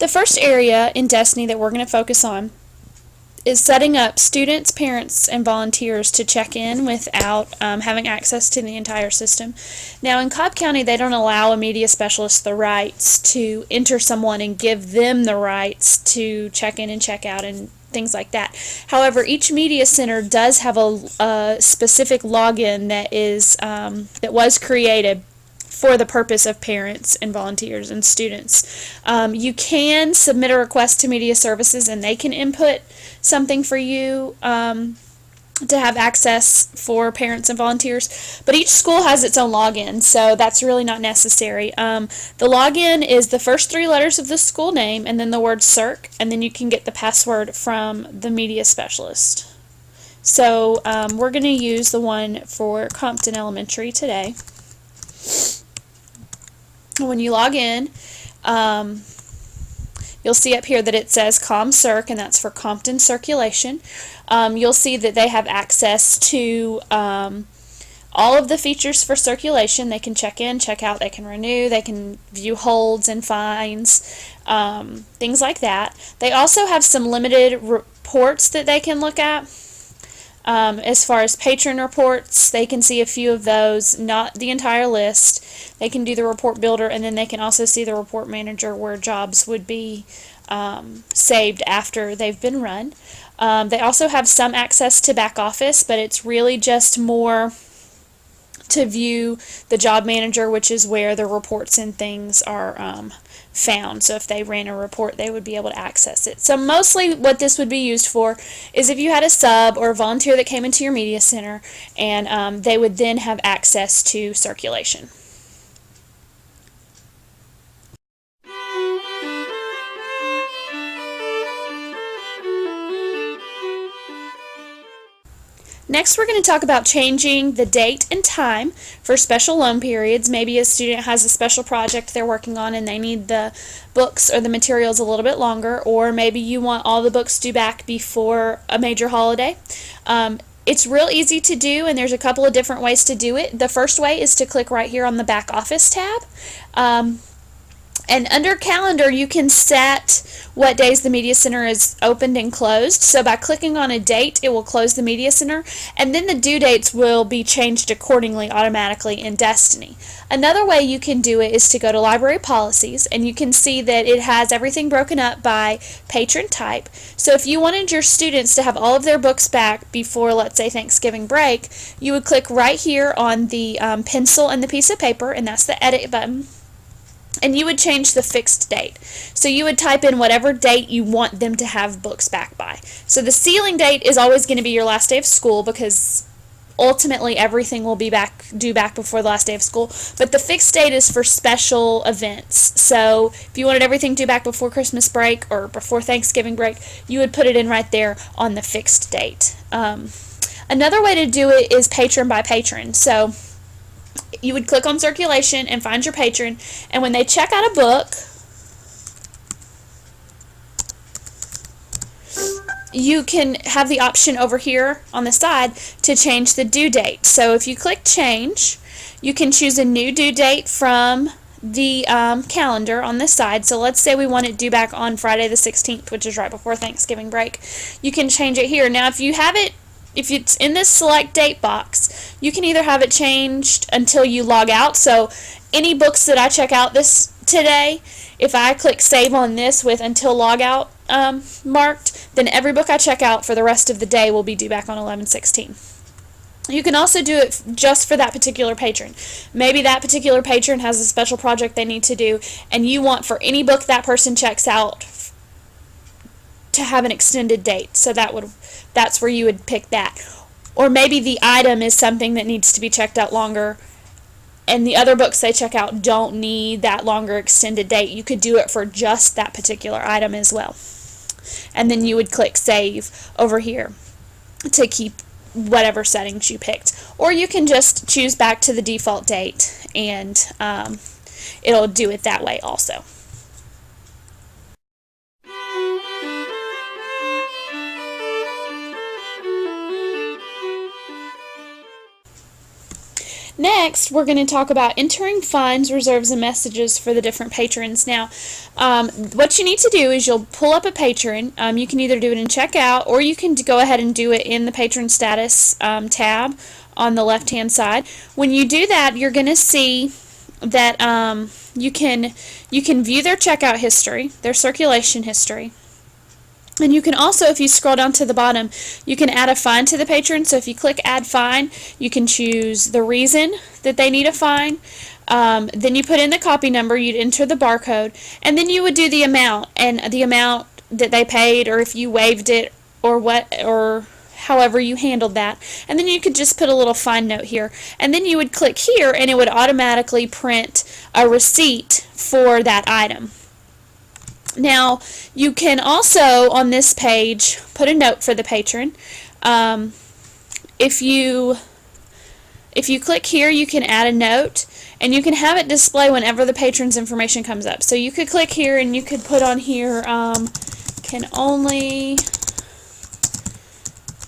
The first area in Destiny that we're going to focus on is setting up students, parents, and volunteers to check in without having access to the entire system. Now in Cobb County, they don't allow a media specialist the rights to enter someone and give them the rights to check in and check out and things like that. However, each media center does have a specific login that was created for the purpose of parents and volunteers and students. You can submit a request to Media Services and they can input something for you to have access for parents and volunteers, but each school has its own login, so that's really not necessary. The login is the first 3 letters of the school name and then the word CERC, and then you can get the password from the media specialist. So we're going to use the one for Compton Elementary today. When you log in, you'll see up here that it says ComCirc, and that's for Compton Circulation. You'll see that they have access to all of the features for circulation. They can check in, check out, they can renew, they can view holds and fines, things like that. They also have some limited reports that they can look at. As far as patron reports, they can see a few of those, not the entire list. They can do the report builder, and then they can also see the report manager where jobs would be saved after they've been run. They also have some access to back office, but it's really just more to view the job manager, which is where the reports and things are found. So if they ran a report, they would be able to access it. So mostly what this would be used for is if you had a sub or a volunteer that came into your media center, and they would then have access to circulation. Next, we're going to talk about changing the date and time for special loan periods. Maybe a student has a special project they're working on and they need the books or the materials a little bit longer, or maybe you want all the books due back before a major holiday. It's real easy to do, and there's a couple of different ways to do it. The first way is to click right here on the back office tab. And under calendar, you can set what days the media center is opened and closed. So by clicking on a date, it will close the media center, and then the due dates will be changed accordingly automatically in Destiny. Another way you can do it is to go to library policies, and you can see that it has everything broken up by patron type. So if you wanted your students to have all of their books back before, let's say, Thanksgiving break, you would click right here on the pencil and the piece of paper, and that's the edit button. And you would change the fixed date. So you would type in whatever date you want them to have books back by. So the ceiling date is always going to be your last day of school, because ultimately everything will be due back before the last day of school. But the fixed date is for special events. So if you wanted everything due back before Christmas break or before Thanksgiving break, you would put it in right there on the fixed date. Another way to do it is patron by patron. So you would click on circulation and find your patron, and when they check out a book, you can have the option over here on the side to change the due date. So if you click change, you can choose a new due date from the calendar on this side. So let's say we want it due back on Friday the 16th, which is right before Thanksgiving break. You can change it here. Now if it's in this select date box, you can either have it changed until you log out. So any books that I check out today, if I click save on this with until logout marked, then every book I check out for the rest of the day will be due back on 11/16. You can also do it just for that particular patron. Maybe that particular patron has a special project they need to do, and you want for any book that person checks out to have an extended date. So that's where you would pick that. Or maybe the item is something that needs to be checked out longer, and the other books they check out don't need that longer extended date. You could do it for just that particular item as well. And then you would click save over here to keep whatever settings you picked. Or you can just choose back to the default date, and it'll do it that way also. Next, we're going to talk about entering fines, reserves, and messages for the different patrons. Now, what you need to do is you'll pull up a patron. You can either do it in checkout, or you can go ahead and do it in the patron status tab on the left-hand side. When you do that, you're going to see that you can view their checkout history, their circulation history. And you can also, if you scroll down to the bottom, you can add a fine to the patron. So if you click Add Fine, you can choose the reason that they need a fine. Then you put in the copy number, you'd enter the barcode, and then you would do the amount that they paid, or if you waived it, or however you handled that. And then you could just put a little fine note here. And then you would click here, and it would automatically print a receipt for that item. Now, you can also, on this page, put a note for the patron. If you click here, you can add a note, and you can have it display whenever the patron's information comes up. So you could click here, and you could put on here, can only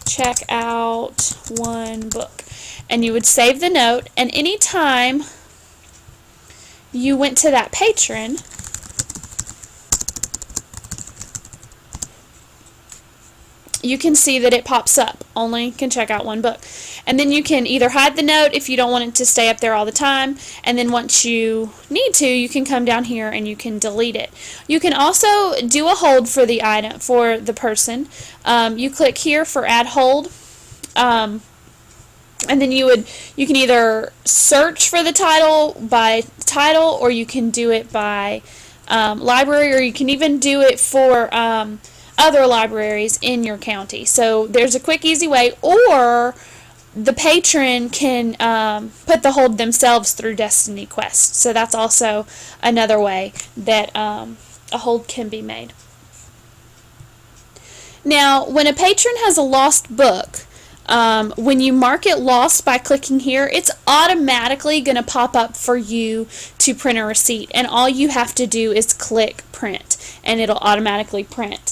check out one book. And you would save the note, and anytime you went to that patron, you can see that it pops up, only can check out one book. And then you can either hide the note if you don't want it to stay up there all the time, and then once you need to, you can come down here and you can delete it. You can also do a hold for the item, for the person. You click here for add hold, and then you can either search for the title by title, or you can do it by library, or you can even do it for other libraries in your county. So there's a quick, easy way, or the patron can put the hold themselves through Destiny Quest. So that's also another way that a hold can be made. Now, when a patron has a lost book, when you mark it lost by clicking here, it's automatically going to pop up for you to print a receipt, and all you have to do is click print, and it'll automatically print.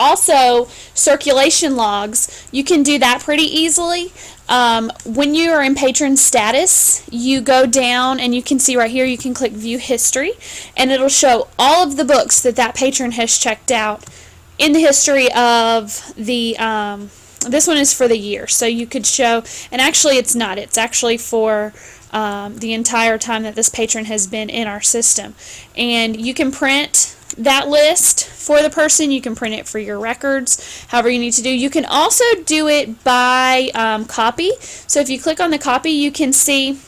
Also, circulation logs, you can do that pretty easily. When you are in patron status, you go down and you can see right here, you can click view history, and it'll show all of the books that patron has checked out in the history of the this one is for the year, so you could show, and actually it's not, it's actually for the entire time that this patron has been in our system. And you can print that list for the person, you can print it for your records, however you need to do. You can also do it by copy. So if you click on the copy, you can see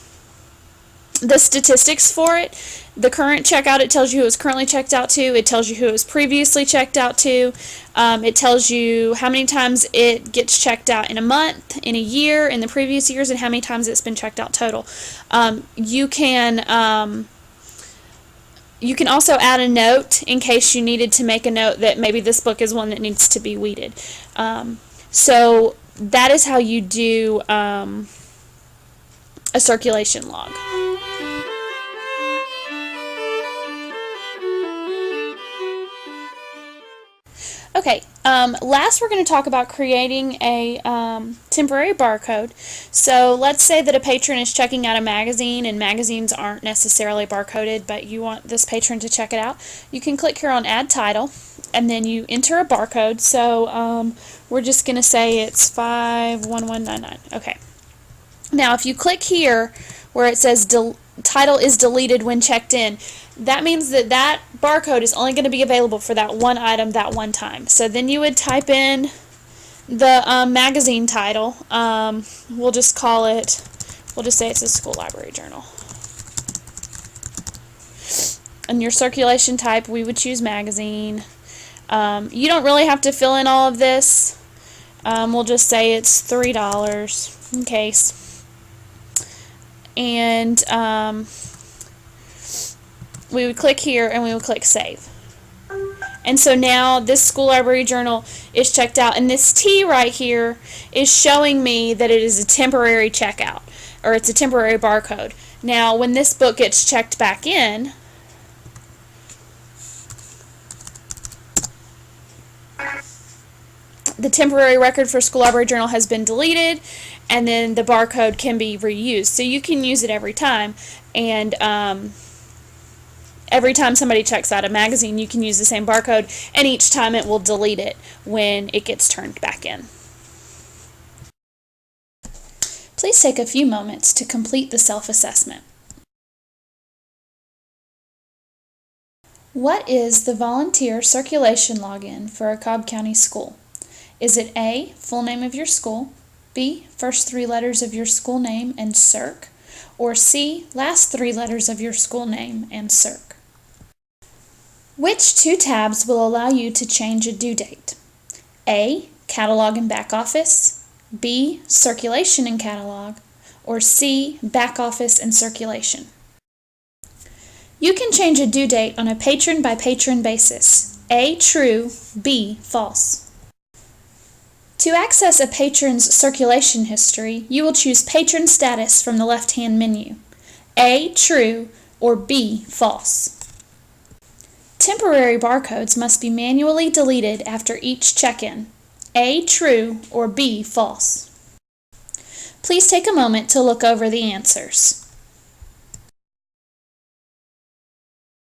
the statistics for it. The current checkout, it tells you who it was currently checked out to. It tells you who it was previously checked out to. It tells you how many times it gets checked out in a month, in a year, in the previous years, and how many times it's been checked out total. You can also add a note in case you needed to make a note that maybe this book is one that needs to be weeded. So that is how you do a circulation log. Okay, last we're going to talk about creating a temporary barcode. So let's say that a patron is checking out a magazine, and magazines aren't necessarily barcoded, but you want this patron to check it out. You can click here on Add Title, and then you enter a barcode. So we're just going to say it's 51199. Okay. Now if you click here where it says title is deleted when checked in, that means that barcode is only going to be available for that one item that one time. So then you would type in the magazine title. We'll just say it's a school library journal. And your circulation type, we would choose magazine. You don't really have to fill in all of this. We'll just say it's $3 in case. And we would click here and we would click Save. And so now this school library journal is checked out, and this T right here is showing me that it is a temporary checkout, or it's a temporary barcode. Now when this book gets checked back in, the temporary record for School Library Journal has been deleted, and then the barcode can be reused. So you can use it every time, and every time somebody checks out a magazine, you can use the same barcode, and each time it will delete it when it gets turned back in. Please take a few moments to complete the self-assessment. What is the volunteer circulation login for a Cobb County school? Is it A, full name of your school, B, first three letters of your school name and circ, or C, last three letters of your school name and circ? Which two tabs will allow you to change a due date? A, catalog and back office, B, circulation and catalog, or C, back office and circulation? You can change a due date on a patron by patron basis. A, true, B, false. To access a patron's circulation history, you will choose Patron Status from the left-hand menu. A, true, or B, false. Temporary barcodes must be manually deleted after each check-in. A, true, or B, false. Please take a moment to look over the answers.